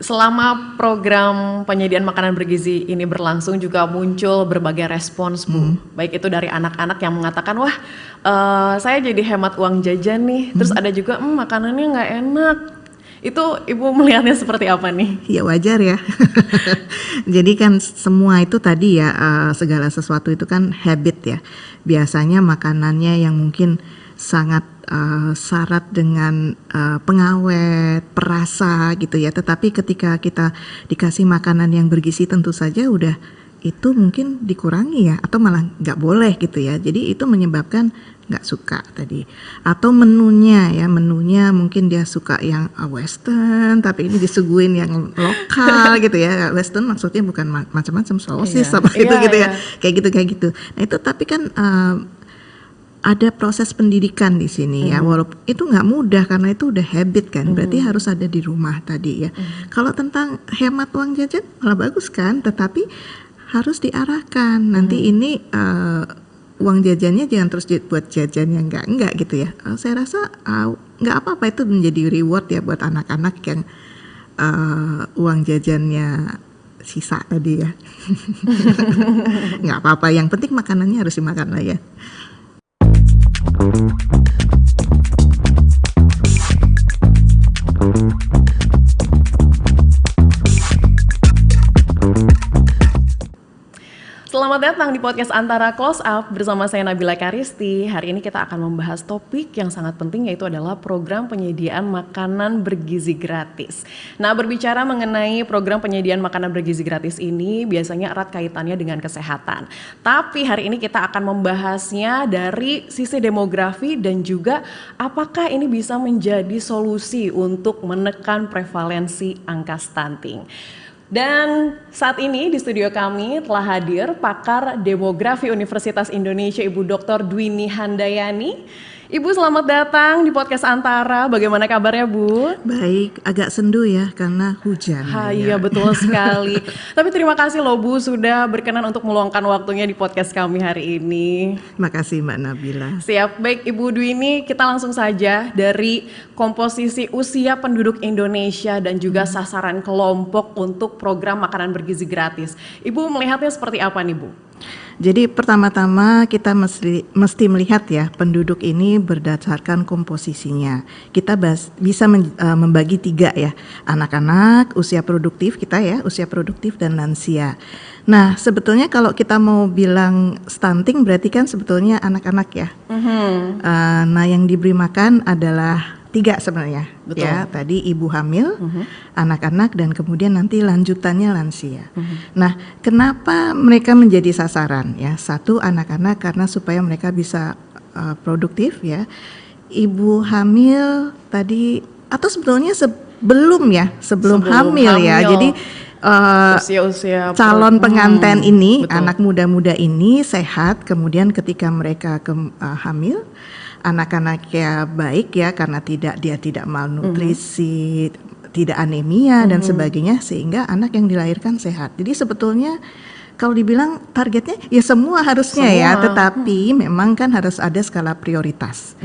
selama program penyediaan makanan bergizi ini berlangsung juga muncul berbagai respons Bu. Baik itu dari anak-anak yang mengatakan, wah saya jadi hemat uang jajan nih. Terus ada juga makanannya nggak enak. Itu Ibu melihatnya seperti apa nih? Ya wajar ya. Jadi kan semua itu tadi ya, segala sesuatu itu kan habit ya. Biasanya makanannya yang mungkin sangat syarat dengan pengawet, perasa gitu ya. Tetapi ketika kita dikasih makanan yang bergizi tentu saja udah itu mungkin dikurangi ya, atau malah nggak boleh gitu ya. Jadi itu menyebabkan nggak suka tadi. Atau menunya mungkin dia suka yang western tapi ini disuguhin yang lokal gitu ya. Western maksudnya bukan macam-macam sosis apa itu gitu ya, kayak gitu. Nah itu tapi kan ada proses pendidikan di sini ya, walaupun itu nggak mudah karena itu udah habit kan, berarti harus ada di rumah tadi ya. Kalau tentang hemat uang jajan malah bagus kan, tetapi harus diarahkan nanti ini uang jajannya jangan terus buat jajan yang enggak gitu ya. Saya rasa nggak apa-apa, itu menjadi reward ya buat anak-anak yang uang jajannya sisa tadi ya. Nggak apa-apa, yang penting makanannya harus dimakan lah ya. Selamat datang di podcast Antara Close Up bersama saya Nabila Karisti. Hari ini kita akan membahas topik yang sangat penting, yaitu adalah program penyediaan makanan bergizi gratis. Nah, berbicara mengenai program penyediaan makanan bergizi gratis ini biasanya erat kaitannya dengan kesehatan. Tapi hari ini kita akan membahasnya dari sisi demografi dan juga apakah ini bisa menjadi solusi untuk menekan prevalensi angka stunting. Dan saat ini di studio kami telah hadir pakar demografi Universitas Indonesia, Ibu Dr. Dwini Handayani. Ibu selamat datang di podcast Antara. Bagaimana kabarnya Bu? Baik, agak sendu ya karena hujan. Iya betul sekali. Tapi terima kasih loh Bu sudah berkenan untuk meluangkan waktunya di podcast kami hari ini. Makasih Mbak Nabila. Siap, baik Ibu Dwini, kita langsung saja dari komposisi usia penduduk Indonesia dan juga sasaran kelompok untuk program makanan bergizi gratis. Ibu melihatnya seperti apa nih Bu? Jadi pertama-tama kita mesti melihat ya penduduk ini berdasarkan komposisinya. Kita bisa membagi 3 ya, anak-anak, usia produktif kita ya, usia produktif dan lansia. Nah sebetulnya kalau kita mau bilang stunting berarti kan sebetulnya anak-anak ya. Nah yang diberi makan adalah 3 sebenarnya. Betul. Ya, tadi ibu hamil, anak-anak dan kemudian nanti lanjutannya lansia. Nah, kenapa mereka menjadi sasaran ya? 1 anak-anak karena supaya mereka bisa produktif ya. Ibu hamil tadi atau sebetulnya sebelum hamil ya. Jadi usia-usia calon pengantin ini, betul, anak muda-muda ini sehat, kemudian ketika mereka hamil, anak-anaknya baik ya karena dia tidak malnutrisi, tidak anemia dan sebagainya, sehingga anak yang dilahirkan sehat. Jadi sebetulnya kalau dibilang targetnya ya semua harusnya ya, tetapi memang kan harus ada skala prioritas.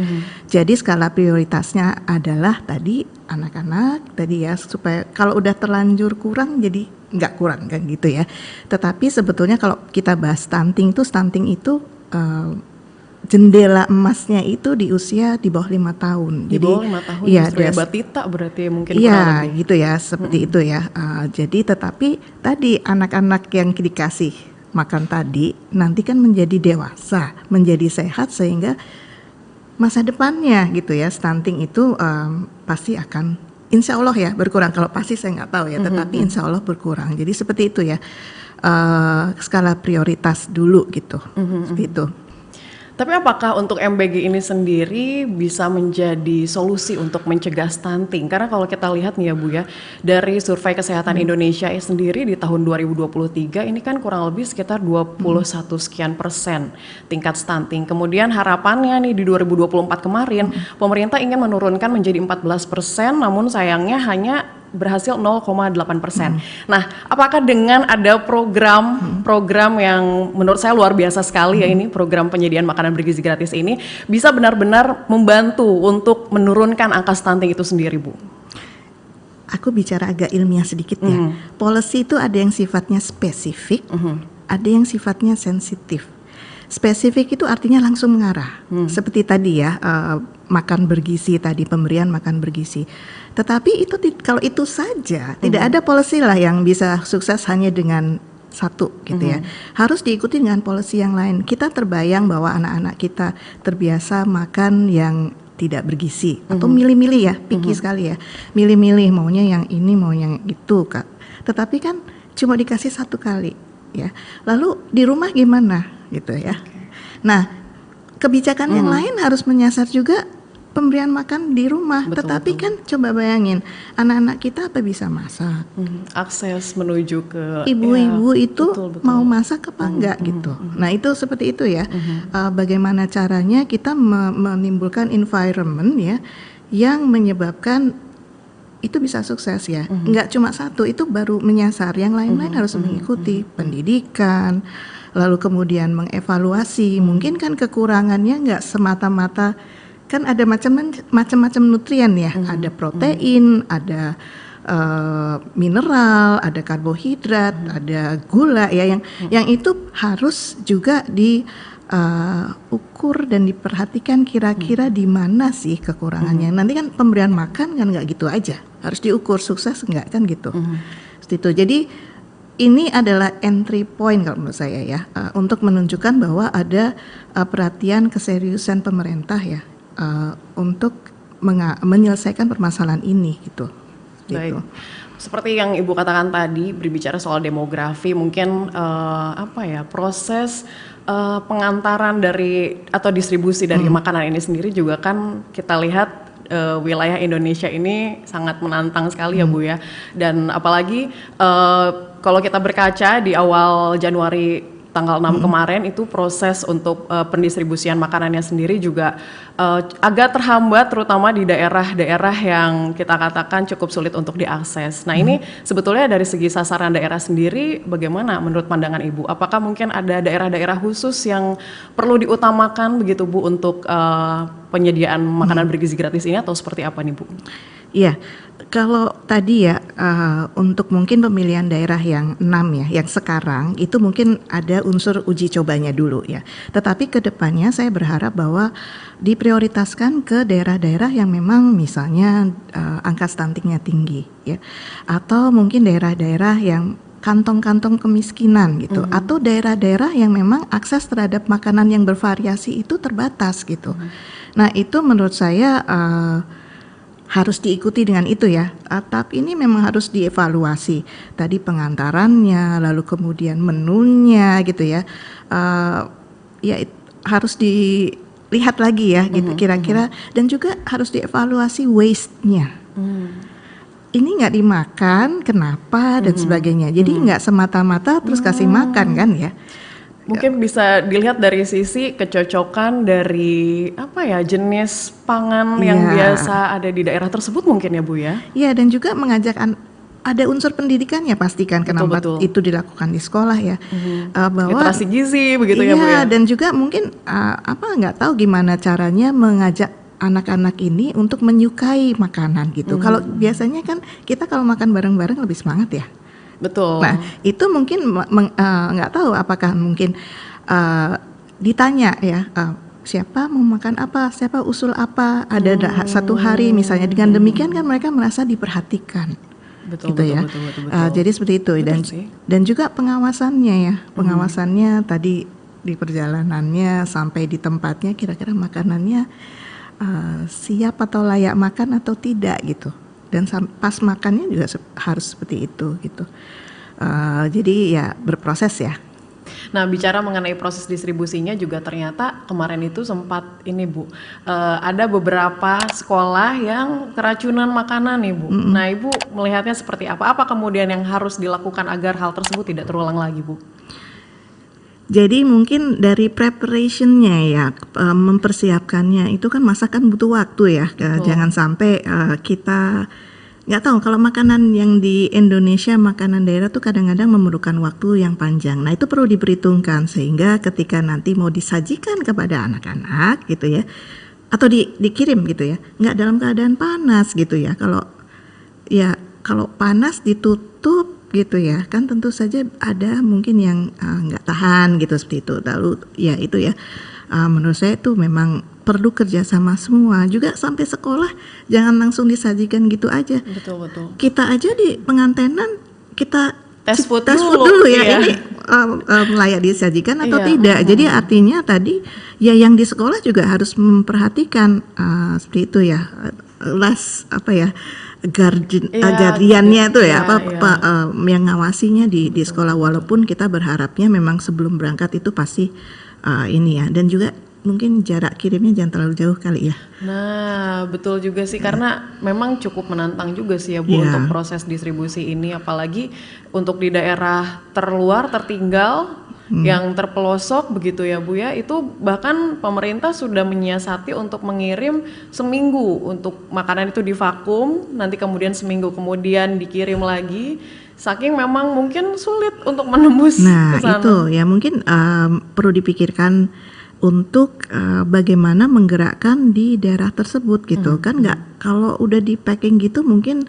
Jadi skala prioritasnya adalah tadi anak-anak tadi ya, supaya kalau udah terlanjur kurang jadi nggak kurang kan gitu ya. Tetapi sebetulnya kalau kita bahas stunting itu jendela emasnya itu di usia di bawah 5 tahun. Di bawah 5 tahun ya, ya batita berarti mungkin. Iya gitu ya, seperti itu ya. Jadi tetapi tadi anak-anak yang dikasih makan tadi nanti kan menjadi dewasa, menjadi sehat, sehingga masa depannya gitu ya, stunting itu pasti akan insya Allah ya berkurang. Kalau pasti saya nggak tahu ya, tetapi insya Allah berkurang. Jadi seperti itu ya, skala prioritas dulu gitu, seperti itu. Tapi apakah untuk MBG ini sendiri bisa menjadi solusi untuk mencegah stunting? Karena kalau kita lihat nih ya Bu ya, dari Survei Kesehatan Indonesia sendiri di tahun 2023 ini kan kurang lebih sekitar 21 sekian persen tingkat stunting. Kemudian harapannya nih di 2024 kemarin pemerintah ingin menurunkan menjadi 14%, namun sayangnya hanya berhasil 0,8%. Nah, apakah dengan ada program yang menurut saya luar biasa sekali ya ini, program penyediaan makanan bergizi gratis ini bisa benar-benar membantu untuk menurunkan angka stunting itu sendiri, Bu? aku bicara agak ilmiah sedikit ya. Policy itu ada yang sifatnya spesifik, ada yang sifatnya sensitif. Spesifik itu artinya langsung mengarah, seperti tadi ya, makan bergizi tadi, pemberian makan bergizi. Tetapi itu kalau itu saja, tidak ada policy lah yang bisa sukses hanya dengan satu gitu ya. Harus diikuti dengan policy yang lain. Kita terbayang bahwa anak-anak kita terbiasa makan yang tidak bergizi atau milih-milih ya, picky sekali ya. Milih-milih maunya yang ini, mau yang itu, Kak. Tetapi kan cuma dikasih satu kali ya. Lalu di rumah gimana gitu ya. Nah, kebijakan yang lain harus menyasar juga pemberian makan di rumah. Tetapi kan coba bayangin, anak-anak kita apa bisa masak? Akses menuju ke ibu-ibu itu betul. mau masak apa enggak gitu. Nah, itu seperti itu ya. Bagaimana caranya kita menimbulkan environment ya yang menyebabkan itu bisa sukses ya. Enggak cuma satu, itu baru menyasar, yang lain-lain harus mengikuti pendidikan, lalu kemudian mengevaluasi. Mungkin kan kekurangannya enggak semata-mata, kan ada macam-macam nutrien ya, ada protein, ada mineral, ada karbohidrat, ada gula ya, yang itu harus juga diukur dan diperhatikan kira-kira di mana sih kekurangannya. Nanti kan pemberian makan kan nggak gitu aja, harus diukur sukses nggak kan gitu. Seperti itu. Jadi ini adalah entry point kalau menurut saya ya, untuk menunjukkan bahwa ada perhatian keseriusan pemerintah ya untuk menyelesaikan permasalahan ini gitu. Baik. Seperti yang Ibu katakan tadi, berbicara soal demografi, mungkin proses pengantaran dari atau distribusi dari makanan ini sendiri juga kan kita lihat wilayah Indonesia ini sangat menantang sekali ya Bu ya. Dan apalagi kalau kita berkaca di awal Januari tanggal 6 kemarin itu proses untuk pendistribusian makanannya sendiri juga agak terhambat, terutama di daerah-daerah yang kita katakan cukup sulit untuk diakses. Nah ini sebetulnya dari segi sasaran daerah sendiri bagaimana menurut pandangan Ibu? Apakah mungkin ada daerah-daerah khusus yang perlu diutamakan begitu Bu untuk penyediaan makanan bergizi gratis ini, atau seperti apa nih Bu? Iya, kalau tadi ya untuk mungkin pemilihan daerah yang 6 ya, yang sekarang itu mungkin ada unsur uji cobanya dulu ya. Tetapi ke depannya saya berharap bahwa diprioritaskan ke daerah-daerah yang memang misalnya angka stuntingnya tinggi ya, atau mungkin daerah-daerah yang kantong-kantong kemiskinan gitu, atau daerah-daerah yang memang akses terhadap makanan yang bervariasi itu terbatas gitu. Nah itu menurut saya harus diikuti dengan itu ya. Tapi ini memang harus dievaluasi. Tadi pengantarannya, lalu kemudian menunya gitu ya. Harus dilihat lagi ya gitu kira-kira, dan juga harus dievaluasi waste-nya. Ini nggak dimakan, kenapa dan sebagainya. Jadi nggak semata-mata terus kasih makan kan ya. Mungkin bisa dilihat dari sisi kecocokan dari jenis pangan yang biasa ada di daerah tersebut mungkin ya Bu ya. Iya, dan juga mengajak ada unsur pendidikannya, pastikan kenapa itu dilakukan di sekolah ya. Bahwa literasi gizi begitu ya Bu ya. Dan juga mungkin nggak tahu gimana caranya mengajak anak-anak ini untuk menyukai makanan gitu. Kalau biasanya kan kita kalau makan bareng-bareng lebih semangat ya. Betul. Nah itu mungkin nggak tahu apakah mungkin ditanya ya, siapa mau makan apa, siapa usul apa, ada satu hari misalnya, dengan demikian kan mereka merasa diperhatikan. Betul, gitu betul, ya. Betul. Jadi seperti itu. Dan juga pengawasannya ya, pengawasannya tadi di perjalanannya sampai di tempatnya, kira-kira makanannya siap atau layak makan atau tidak gitu. Dan pas makannya juga harus seperti itu gitu. Jadi ya berproses ya. Nah bicara mengenai proses distribusinya juga ternyata kemarin itu sempat ini Bu, ada beberapa sekolah yang keracunan makanan nih Bu. Nah Ibu melihatnya seperti apa? Apa kemudian yang harus dilakukan agar hal tersebut tidak terulang lagi Bu? Jadi mungkin dari preparationnya ya, mempersiapkannya itu kan masakan butuh waktu ya. Jangan sampai kita nggak tahu, kalau makanan yang di Indonesia, makanan daerah tuh kadang-kadang memerlukan waktu yang panjang. Nah itu perlu diperhitungkan sehingga ketika nanti mau disajikan kepada anak-anak gitu ya, atau dikirim gitu ya, nggak dalam keadaan panas gitu ya. Kalau ya kalau panas ditutup gitu ya, kan tentu saja ada mungkin yang nggak tahan gitu seperti itu. Lalu ya itu ya, menurut saya itu memang perlu kerjasama semua. Juga sampai sekolah jangan langsung disajikan gitu aja. Betul. Kita aja di pengantenan kita Tes food dulu ya, iya. ini layak disajikan atau Iya, tidak. Jadi artinya tadi ya yang di sekolah juga harus memperhatikan seperti itu ya, guardiannya itu ya, yang ngawasinya di sekolah. Walaupun kita berharapnya memang sebelum berangkat itu pasti ini ya, dan juga mungkin jarak kirimnya jangan terlalu jauh kali ya. Nah, betul juga sih, karena memang cukup menantang juga sih ya Bu untuk proses distribusi ini, apalagi untuk di daerah terluar, tertinggal, yang terpelosok begitu ya Bu ya, itu bahkan pemerintah sudah menyiasati untuk mengirim seminggu untuk makanan itu divakum, nanti kemudian seminggu kemudian dikirim lagi, saking memang mungkin sulit untuk menembus ke sana. Nah itu ya mungkin perlu dipikirkan untuk bagaimana menggerakkan di daerah tersebut gitu. Kan nggak, kalau udah di packing gitu mungkin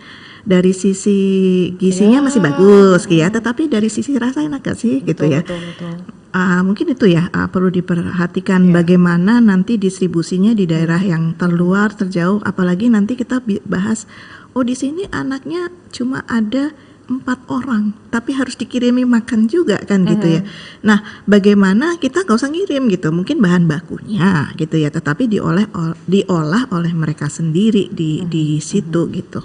dari sisi gizinya masih bagus gitu ya, tetapi dari sisi rasa enak gak sih gitu ya. Betul. Mungkin itu ya perlu diperhatikan bagaimana nanti distribusinya di daerah yang terluar, terjauh, apalagi nanti kita bahas di sini anaknya cuma ada 4 orang, tapi harus dikirimi makan juga kan gitu ya. Nah, bagaimana kita gak usah ngirim gitu, mungkin bahan bakunya gitu ya, tetapi diolah oleh mereka sendiri di situ gitu.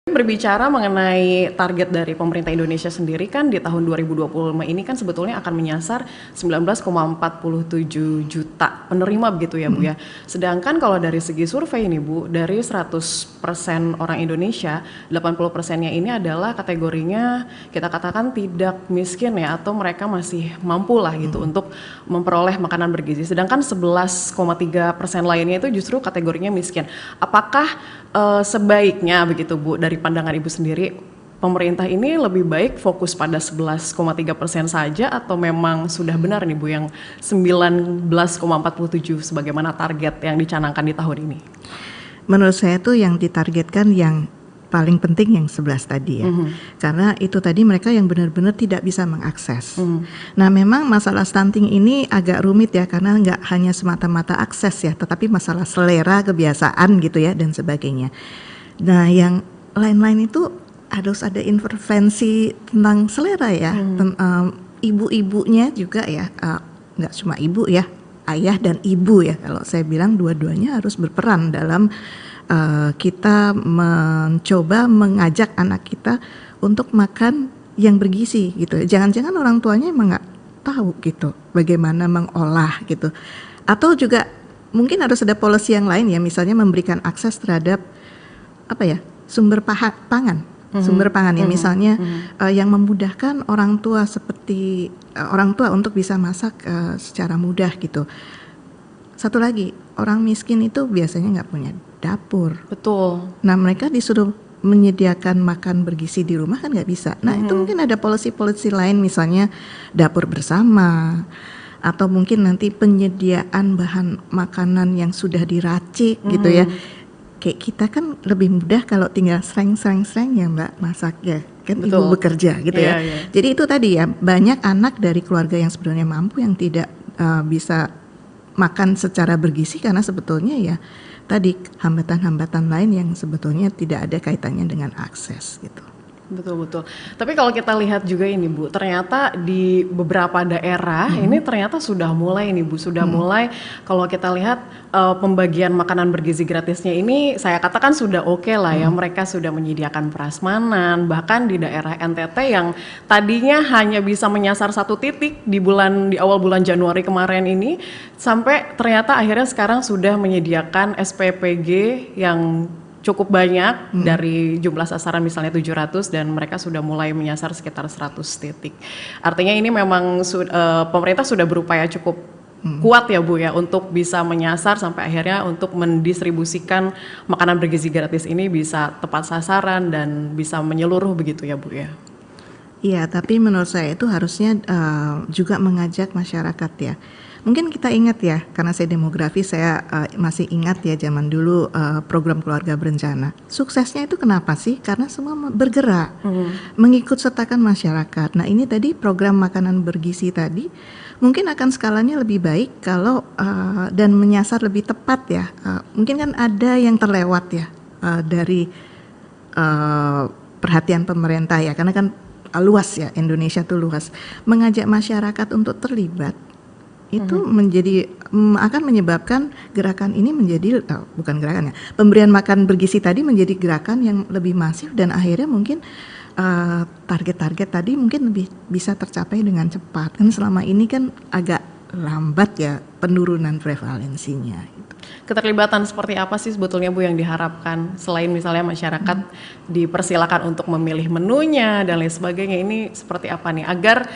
Berbicara mengenai target dari pemerintah Indonesia sendiri kan di tahun 2025 ini kan sebetulnya akan menyasar 19,47 juta penerima begitu ya Bu ya. Sedangkan kalau dari segi survei ini Bu, dari 100% orang Indonesia, 80%-nya ini adalah kategorinya kita katakan tidak miskin ya, atau mereka masih mampu lah gitu untuk memperoleh makanan bergizi. Sedangkan 11,3% lainnya itu justru kategorinya miskin. Apakah sebaiknya begitu Bu, dari pandangan Ibu sendiri, pemerintah ini lebih baik fokus pada 11,3% saja, atau memang sudah benar nih Bu yang 19,47 sebagaimana target yang dicanangkan di tahun ini? Menurut saya tuh yang ditargetkan yang paling penting yang 11 tadi ya. Karena itu tadi mereka yang benar-benar tidak bisa mengakses. Nah, memang masalah stunting ini agak rumit ya, karena nggak hanya semata-mata akses ya, tetapi masalah selera, kebiasaan gitu ya, dan sebagainya. Nah, yang lain-lain itu harus ada intervensi tentang selera ya. Ibu-ibunya juga ya, nggak cuma ibu ya, ayah dan ibu ya. Kalau saya bilang dua-duanya harus berperan dalam kita mencoba mengajak anak kita untuk makan yang bergizi gitu. Jangan-jangan orang tuanya emang nggak tahu gitu bagaimana mengolah gitu. Atau juga mungkin harus ada policy yang lain ya, misalnya memberikan akses terhadap sumber pangan. Sumber pangan ya, misalnya yang memudahkan orang tua seperti orang tua untuk bisa masak secara mudah gitu. Satu lagi, orang miskin itu biasanya nggak punya dapur. Betul. Nah, mereka disuruh menyediakan makan bergizi di rumah kan nggak bisa. Nah, itu mungkin ada policy lain, misalnya dapur bersama, atau mungkin nanti penyediaan bahan makanan yang sudah diracik gitu ya. Kayak kita kan lebih mudah kalau tinggal sreng ya Mbak masak ya, kan Betul. Ibu bekerja gitu ya. Jadi itu tadi ya, banyak anak dari keluarga yang sebenarnya mampu yang tidak bisa makan secara bergizi karena sebetulnya ya tadi hambatan-hambatan lain yang sebetulnya tidak ada kaitannya dengan akses gitu. Betul. Tapi kalau kita lihat juga ini Bu, ternyata di beberapa daerah ini ternyata sudah mulai nih Bu, mulai kalau kita lihat pembagian makanan bergizi gratisnya ini saya katakan sudah oke lah ya, mereka sudah menyediakan prasmanan, bahkan di daerah NTT yang tadinya hanya bisa menyasar satu titik di awal bulan Januari kemarin ini, sampai ternyata akhirnya sekarang sudah menyediakan SPPG yang cukup banyak dari jumlah sasaran misalnya 700 dan mereka sudah mulai menyasar sekitar 100 titik. Artinya ini memang pemerintah sudah berupaya cukup kuat ya Bu ya untuk bisa menyasar sampai akhirnya untuk mendistribusikan makanan bergizi gratis ini bisa tepat sasaran dan bisa menyeluruh begitu ya Bu ya. Iya, tapi menurut saya itu harusnya juga mengajak masyarakat ya. Mungkin kita ingat ya, karena saya demografi, saya masih ingat ya zaman dulu program keluarga berencana. Suksesnya itu kenapa sih? Karena semua bergerak, mengikut sertakan masyarakat. Nah ini tadi program makanan bergizi tadi, mungkin akan skalanya lebih baik kalau dan menyasar lebih tepat ya. Mungkin kan ada yang terlewat ya dari perhatian pemerintah ya, karena kan luas ya, Indonesia tuh luas. Mengajak masyarakat untuk terlibat itu menjadi akan menyebabkan gerakan ini menjadi bukan gerakan ya, pemberian makan bergizi tadi menjadi gerakan yang lebih masif dan akhirnya mungkin target-target tadi mungkin lebih bisa tercapai dengan cepat. Kan selama ini kan agak lambat ya penurunan prevalensinya gitu. Keterlibatan seperti apa sih sebetulnya Bu yang diharapkan selain misalnya masyarakat dipersilakan untuk memilih menunya dan lain sebagainya, ini seperti apa nih agar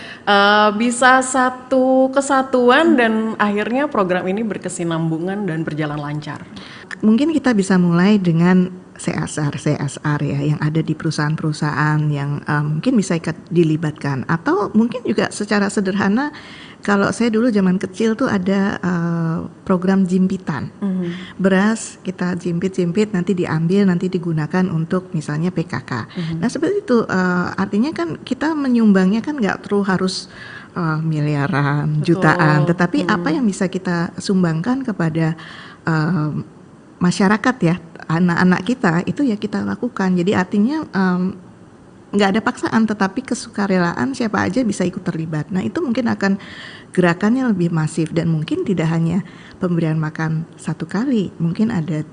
bisa satu kesatuan dan akhirnya program ini berkesinambungan dan berjalan lancar? Mungkin kita bisa mulai dengan CSR ya yang ada di perusahaan-perusahaan yang mungkin bisa dilibatkan, atau mungkin juga secara sederhana. Kalau saya dulu zaman kecil tuh ada program jimpitan, beras kita jimpit nanti diambil, nanti digunakan untuk misalnya PKK. Nah seperti itu, artinya kan kita menyumbangnya kan nggak perlu harus miliaran, jutaan, tetapi apa yang bisa kita sumbangkan kepada masyarakat ya, anak-anak kita itu ya kita lakukan. Jadi artinya nggak ada paksaan, tetapi kesukarelaan siapa aja bisa ikut terlibat. Nah itu mungkin akan gerakannya lebih masif dan mungkin tidak hanya pemberian makan satu kali, mungkin ada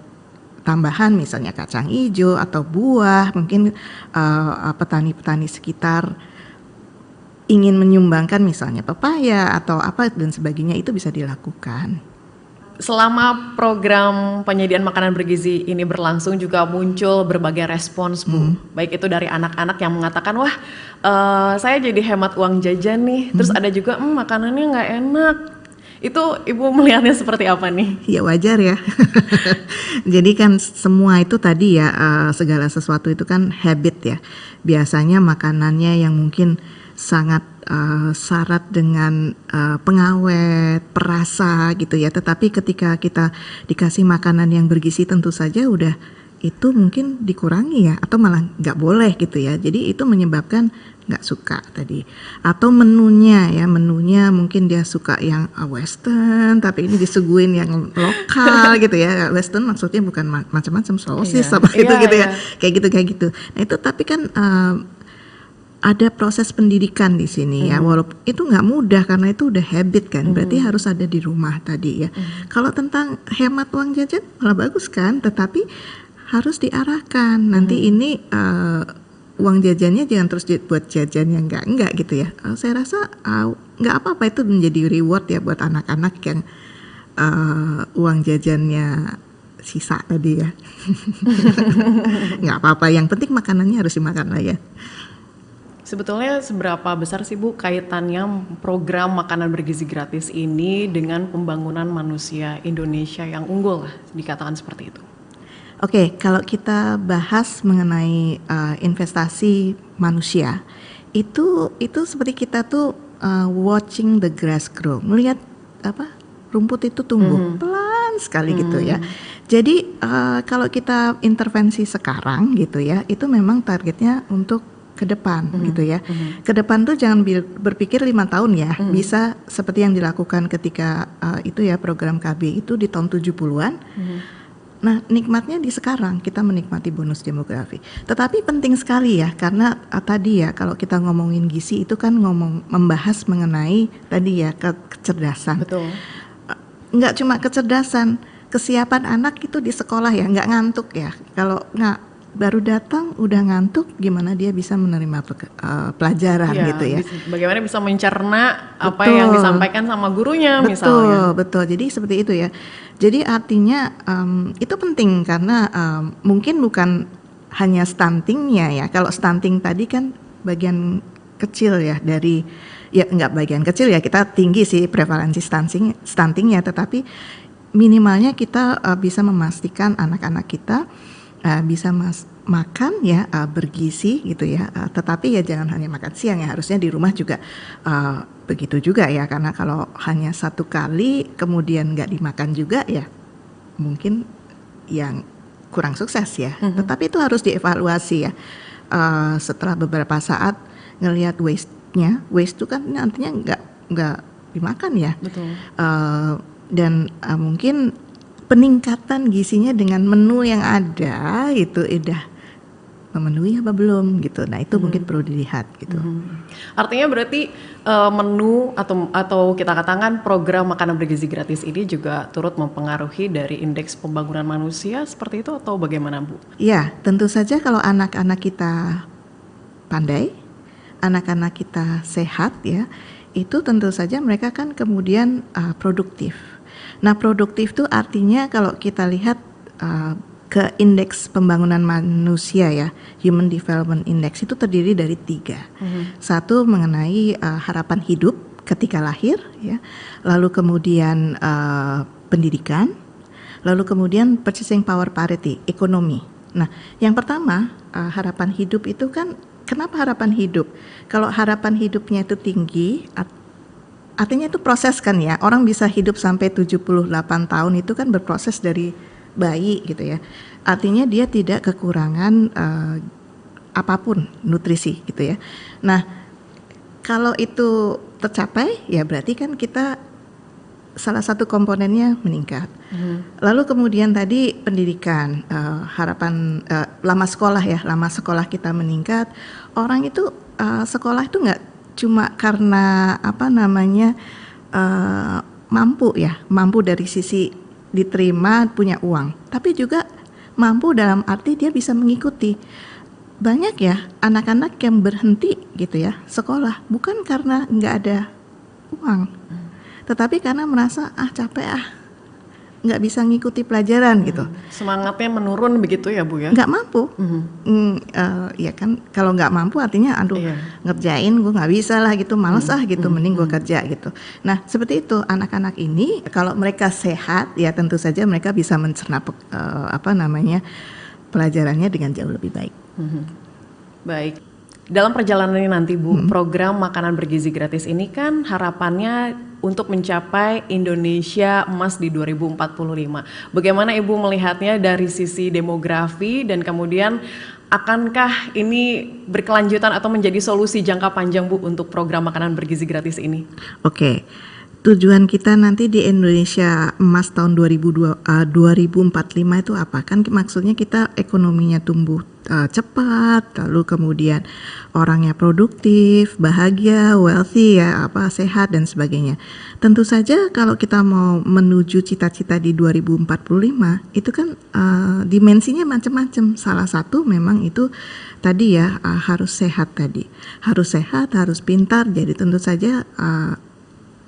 tambahan misalnya kacang hijau atau buah, mungkin petani-petani sekitar ingin menyumbangkan misalnya pepaya atau apa dan sebagainya, itu bisa dilakukan. Selama program penyediaan makanan bergizi ini berlangsung juga muncul berbagai respons Bu, baik itu dari anak-anak yang mengatakan wah saya jadi hemat uang jajan nih, terus ada juga makanannya nggak enak. Itu Ibu melihatnya seperti apa nih? Ya wajar ya. Jadi kan semua itu tadi ya, segala sesuatu itu kan habit ya. Biasanya makanannya yang mungkin sangat syarat dengan pengawet, perasa gitu ya. Tetapi ketika kita dikasih makanan yang bergizi tentu saja udah itu mungkin dikurangi ya, atau malah nggak boleh gitu ya. Jadi itu menyebabkan nggak suka tadi. Atau menunya mungkin dia suka yang western, tapi ini disuguhin yang lokal gitu ya. Western maksudnya bukan macam-macam sosis gitu ya. Kayak gitu. Nah itu tapi kan ada proses pendidikan di sini ya, walaupun itu nggak mudah karena itu udah habit kan, berarti harus ada di rumah tadi ya. Kalau tentang hemat uang jajan malah bagus kan, tetapi harus diarahkan. Nanti ini uang jajannya jangan terus buat jajan yang enggak gitu ya. Saya rasa nggak apa-apa, itu menjadi reward ya buat anak-anak yang uang jajannya sisa tadi ya. Nggak apa-apa, yang penting makanannya harus dimakan lah ya. Sebetulnya seberapa besar sih Bu kaitannya program makanan bergizi gratis ini dengan pembangunan manusia Indonesia yang unggul lah, dikatakan seperti itu? Oke, kalau kita bahas mengenai investasi manusia, itu seperti kita tuh watching the grass grow, melihat rumput itu tumbuh pelan sekali gitu ya. Jadi kalau kita intervensi sekarang gitu ya, itu memang targetnya untuk ke depan gitu ya. Ke depan tuh jangan berpikir 5 tahun ya. Bisa seperti yang dilakukan ketika itu ya program KB itu di tahun 70-an. Nah, nikmatnya di sekarang kita menikmati bonus demografi. Tetapi penting sekali ya, karena tadi ya kalau kita ngomongin gizi itu kan membahas mengenai tadi ya kecerdasan. Betul. Nggak cuma kecerdasan, kesiapan anak itu di sekolah ya, nggak ngantuk ya. Kalau nggak baru datang udah ngantuk, gimana dia bisa menerima pelajaran gitu ya. Bagaimana bisa mencerna apa yang disampaikan sama gurunya misalnya. Betul, jadi seperti itu ya. Jadi artinya itu penting karena mungkin bukan hanya stuntingnya ya. Kalau stunting tadi kan bagian kecil ya dari, ya nggak bagian kecil ya, kita tinggi sih prevalensi stuntingnya, tetapi minimalnya kita bisa memastikan anak-anak kita bisa makan ya bergizi gitu ya, tetapi ya jangan hanya makan siang ya, harusnya di rumah juga begitu juga ya, karena kalau hanya satu kali kemudian nggak dimakan juga ya mungkin yang kurang sukses ya. Tetapi itu harus dievaluasi ya. Setelah beberapa saat ngelihat waste-nya, waste itu kan nantinya nggak dimakan ya. Betul. Dan mungkin peningkatan gizinya dengan menu yang ada itu udah memenuhi apa belum gitu. Nah itu mungkin perlu dilihat gitu. Artinya berarti menu atau kita katakan program makanan bergizi gratis ini juga turut mempengaruhi dari indeks pembangunan manusia seperti itu atau bagaimana Bu? Ya tentu saja kalau anak-anak kita pandai, anak-anak kita sehat ya, itu tentu saja mereka kan kemudian produktif. Nah produktif itu artinya kalau kita lihat ke indeks pembangunan manusia ya, Human Development Index itu terdiri dari 3. Satu mengenai harapan hidup ketika lahir ya, lalu kemudian pendidikan, lalu kemudian purchasing power parity, ekonomi. Nah yang pertama harapan hidup itu kan, kenapa harapan hidup? Kalau harapan hidupnya itu tinggi, artinya itu proses kan ya, orang bisa hidup sampai 78 tahun itu kan berproses dari bayi gitu ya, artinya dia tidak kekurangan apapun nutrisi gitu ya. Nah kalau itu tercapai ya berarti kan kita salah satu komponennya meningkat. Lalu kemudian tadi pendidikan, harapan lama sekolah ya, lama sekolah kita meningkat. Orang itu sekolah itu nggak cuma karena apa namanya mampu ya, mampu dari sisi diterima punya uang, tapi juga mampu dalam arti dia bisa mengikuti. Banyak ya anak-anak yang berhenti gitu ya sekolah bukan karena nggak ada uang, tetapi karena merasa capek nggak bisa ngikuti pelajaran gitu. Semangatnya menurun begitu ya Bu ya? Nggak mampu. Ya kan kalau nggak mampu artinya aduh ngerjain gue nggak bisa lah gitu, males gitu, mending gue kerja gitu. Nah seperti itu anak-anak ini kalau mereka sehat ya tentu saja mereka bisa mencerna pelajarannya dengan jauh lebih baik. Baik. Dalam perjalanan ini nanti Bu, program makanan bergizi gratis ini kan harapannya untuk mencapai Indonesia emas di 2045. Bagaimana Ibu melihatnya dari sisi demografi dan kemudian akankah ini berkelanjutan atau menjadi solusi jangka panjang Bu untuk program makanan bergizi gratis ini? Oke. Tujuan kita nanti di Indonesia emas tahun 2045 itu apa? Kan maksudnya kita ekonominya tumbuh cepat, lalu kemudian orangnya produktif, bahagia, wealthy ya, sehat dan sebagainya. Tentu saja kalau kita mau menuju cita-cita di 2045 itu kan dimensinya macam-macam. Salah satu memang itu tadi ya harus sehat tadi. Harus sehat, harus pintar. Jadi tentu saja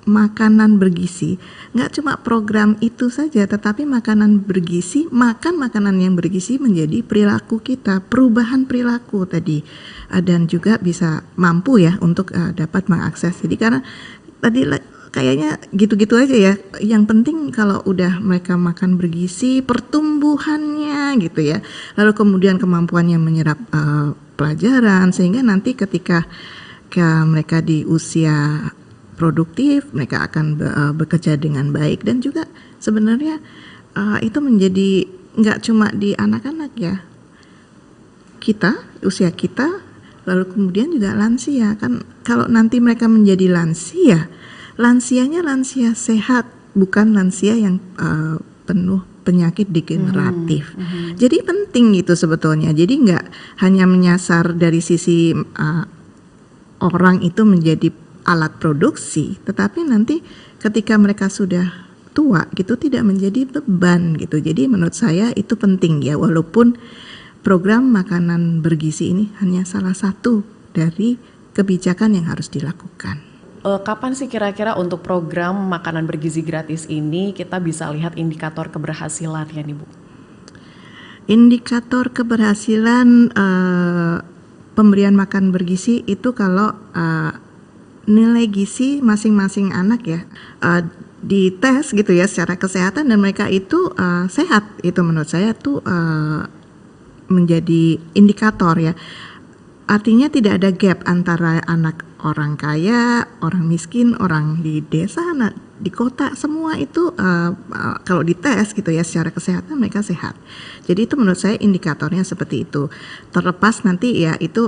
makanan bergizi, nggak cuma program itu saja, tetapi makanan bergizi, makan makanan yang bergizi menjadi perilaku kita, perubahan perilaku tadi, dan juga bisa mampu ya untuk dapat mengakses. Jadi karena tadi kayaknya gitu-gitu aja ya, yang penting kalau udah mereka makan bergizi, pertumbuhannya gitu ya, lalu kemudian kemampuannya menyerap pelajaran, sehingga nanti ketika mereka di usia produktif, mereka akan bekerja dengan baik. Dan juga sebenarnya itu menjadi nggak cuma di anak-anak ya, kita, usia kita, lalu kemudian juga lansia. Kan kalau nanti mereka menjadi lansia, lansianya lansia sehat, bukan lansia yang penuh penyakit degeneratif. Jadi penting itu sebetulnya. Jadi nggak hanya menyasar dari sisi orang itu menjadi alat produksi, tetapi nanti ketika mereka sudah tua gitu tidak menjadi beban gitu. Jadi menurut saya itu penting ya, walaupun program makanan bergizi ini hanya salah satu dari kebijakan yang harus dilakukan. Kapan sih kira-kira untuk program makanan bergizi gratis ini kita bisa lihat indikator keberhasilannya nih Bu? Indikator keberhasilan pemberian makan bergizi itu kalau nilai gizi masing-masing anak ya dites gitu ya secara kesehatan dan mereka itu sehat, itu menurut saya tuh menjadi indikator ya. Artinya tidak ada gap antara anak orang kaya, orang miskin, orang di desa, anak di kota, semua itu kalau dites gitu ya secara kesehatan mereka sehat. Jadi itu menurut saya indikatornya seperti itu. Terlepas nanti ya itu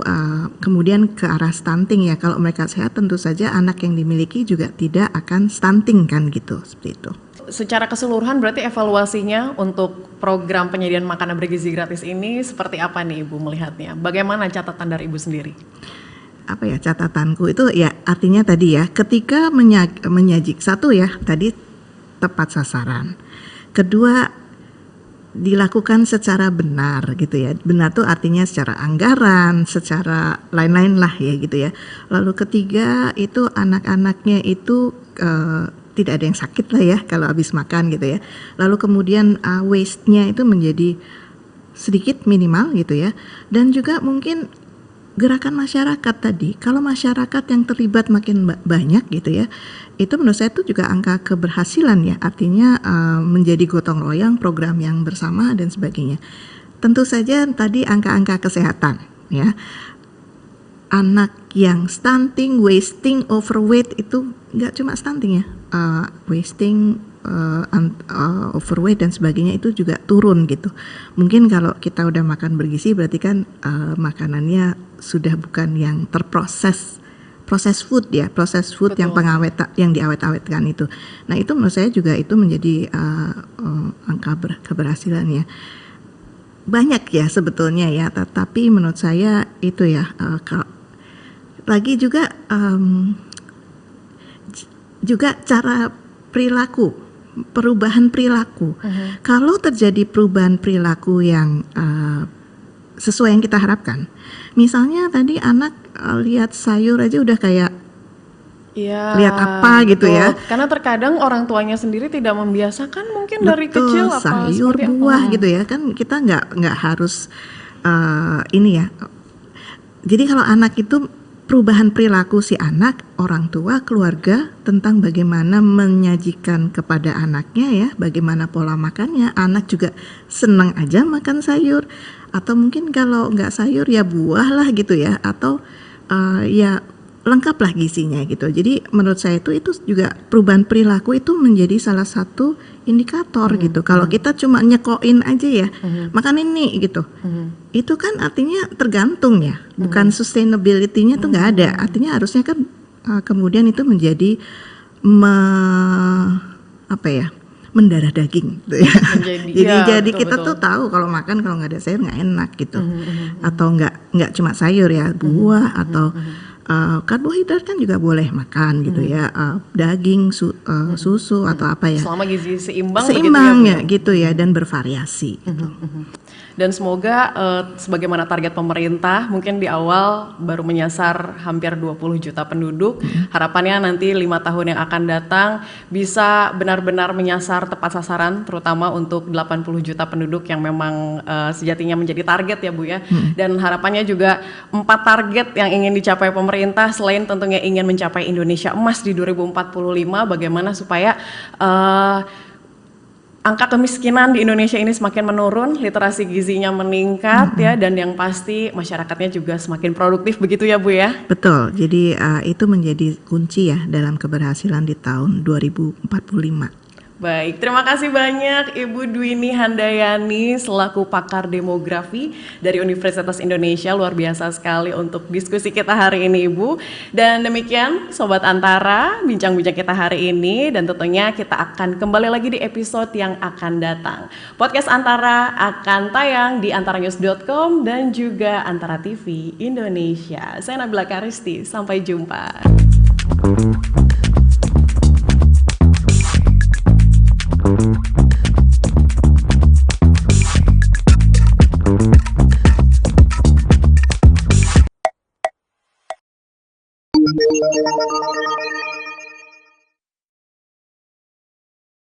kemudian ke arah stunting ya. Kalau mereka sehat tentu saja anak yang dimiliki juga tidak akan stunting kan gitu, seperti itu. Secara keseluruhan berarti evaluasinya untuk program penyediaan makanan bergizi gratis ini seperti apa nih Ibu melihatnya? Bagaimana catatan dari Ibu sendiri? Apa ya catatanku itu ya artinya tadi ya ketika menyajikan satu ya tadi tepat sasaran. Kedua dilakukan secara benar gitu ya. Benar tuh artinya secara anggaran, secara lain-lain lah ya gitu ya. Lalu ketiga itu anak-anaknya itu tidak ada yang sakit lah ya kalau habis makan gitu ya. Lalu kemudian waste-nya itu menjadi sedikit minimal gitu ya. Dan juga mungkin gerakan masyarakat tadi, kalau masyarakat yang terlibat makin banyak gitu ya, itu menurut saya itu juga angka keberhasilan ya. Artinya menjadi gotong royong, program yang bersama dan sebagainya. Tentu saja tadi angka-angka kesehatan ya. Anak yang stunting, wasting, overweight itu nggak cuma stunting ya, wasting, overweight dan sebagainya itu juga turun gitu. Mungkin kalau kita udah makan bergizi berarti kan makanannya sudah bukan yang terproses, proses food ya, proses food. Betul. Yang pengawet, yang diawet-awetkan itu. Nah itu menurut saya juga itu menjadi angka keberhasilan ya. Banyak ya sebetulnya ya, tetapi menurut saya itu ya lagi juga juga cara perilaku, perubahan perilaku. Kalau terjadi perubahan perilaku yang sesuai yang kita harapkan, misalnya tadi anak lihat sayur aja udah kayak lihat apa gitu ya. Karena terkadang orang tuanya sendiri tidak membiasakan mungkin dari kecil apa sayur buah gitu ya kan kita nggak harus ini ya. Jadi kalau anak itu perubahan perilaku si anak, orang tua, keluarga tentang bagaimana menyajikan kepada anaknya ya, bagaimana pola makannya. Anak juga senang aja makan sayur, atau mungkin kalau nggak sayur ya buah lah gitu ya, atau ya lengkap lah gizinya gitu. Jadi menurut saya itu juga perubahan perilaku itu menjadi salah satu indikator gitu. Kalau kita cuma nyekoin aja ya, makan ini gitu, itu kan artinya tergantung ya, bukan sustainability-nya tuh nggak ada. Artinya harusnya kan kemudian itu menjadi mendarah daging gitu ya. Jadi betul, kita betul. Tuh tahu kalau makan kalau nggak ada sayur nggak enak gitu, atau nggak cuma sayur ya, buah atau karbohidrat kan juga boleh makan gitu ya, daging, susu atau apa ya. Selama gizi seimbang ya gitu ya dan bervariasi. Gitu. Dan semoga sebagaimana target pemerintah mungkin di awal baru menyasar hampir 20 juta penduduk. Harapannya nanti 5 tahun yang akan datang bisa benar-benar menyasar tepat sasaran, terutama untuk 80 juta penduduk yang memang sejatinya menjadi target ya Bu ya. Dan harapannya juga 4 target yang ingin dicapai pemerintah selain tentunya ingin mencapai Indonesia Emas di 2045, bagaimana supaya angka kemiskinan di Indonesia ini semakin menurun, literasi gizinya meningkat ya, dan yang pasti masyarakatnya juga semakin produktif begitu ya Bu ya? Betul, jadi itu menjadi kunci ya dalam keberhasilan di tahun 2045. Baik, terima kasih banyak Ibu Dwini Handayani selaku pakar demografi dari Universitas Indonesia. Luar biasa sekali untuk diskusi kita hari ini Ibu. Dan demikian Sobat Antara, bincang-bincang kita hari ini, dan tentunya kita akan kembali lagi di episode yang akan datang. Podcast Antara akan tayang di antaranews.com dan juga Antara TV Indonesia. Saya Nabila Karisti, sampai jumpa.